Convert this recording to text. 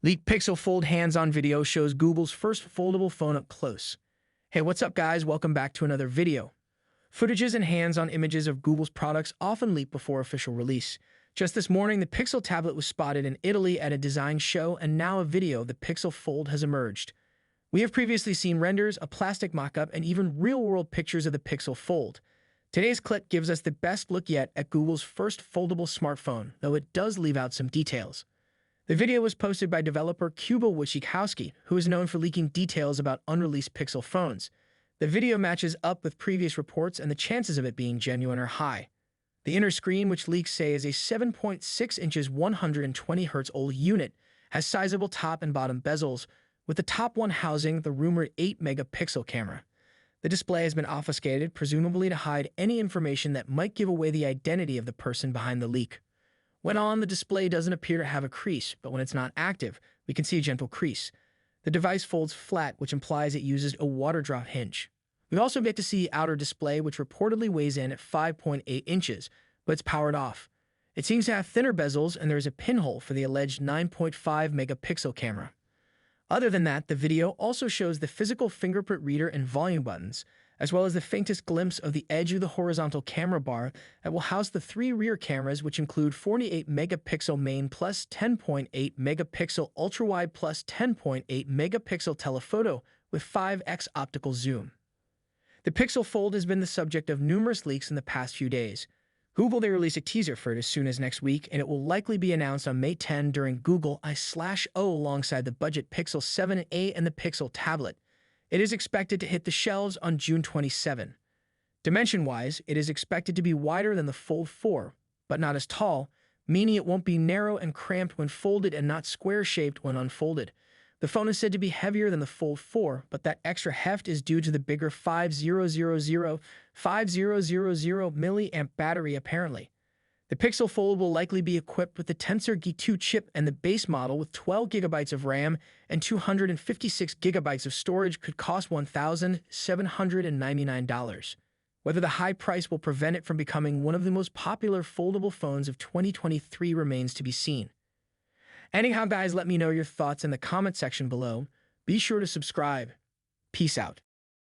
Leaked Pixel Fold hands-on video shows Google's first foldable phone up close. Hey, what's up guys? Welcome back to another video. Footages and hands-on images of Google's products often leak before official release. Just this morning, the Pixel tablet was spotted in Italy at a design show, and now a video of the Pixel Fold has emerged. We have previously seen renders, a plastic mock-up, and even real-world pictures of the Pixel Fold. Today's clip gives us the best look yet at Google's first foldable smartphone, though it does leave out some details. The video was posted by developer Which, who is known for leaking details about unreleased Pixel phones. The video matches up with previous reports, and the chances of it being genuine are high. The inner screen, which leaks say is a 7.6 inches 120Hz OLED unit, has sizable top and bottom bezels, with the top one housing the rumored 8-megapixel camera. The display has been obfuscated, presumably to hide any information that might give away the identity of the person behind the leak. When on, the display doesn't appear to have a crease, but when it's not active, we can see a gentle crease. The device folds flat, which implies it uses a water drop hinge. We also get to see the outer display, which reportedly weighs in at 5.8 inches, but it's powered off. It seems to have thinner bezels, and there is a pinhole for the alleged 9.5-megapixel camera. Other than that, the video also shows the physical fingerprint reader and volume buttons, as well as the faintest glimpse of the edge of the horizontal camera bar that will house the three rear cameras, which include 48-megapixel main plus 10.8-megapixel ultra-wide plus 10.8-megapixel telephoto with 5x optical zoom. The Pixel Fold has been the subject of numerous leaks in the past few days. Google will release a teaser for it as soon as next week, and it will likely be announced on May 10 during Google I/O alongside the budget Pixel 7a and the Pixel tablet. It is expected to hit the shelves on June 27. Dimension-wise, it is expected to be wider than the Fold 4, but not as tall, meaning it won't be narrow and cramped when folded and not square-shaped when unfolded. The phone is said to be heavier than the Fold 4, but that extra heft is due to the bigger 5000 milliamp battery apparently. The Pixel Fold will likely be equipped with the Tensor G2 chip, and the base model with 12 GB of RAM and 256 GB of storage could cost $1,799. Whether the high price will prevent it from becoming one of the most popular foldable phones of 2023 remains to be seen. Anyhow, guys, let me know your thoughts in the comment section below. Be sure to subscribe. Peace out.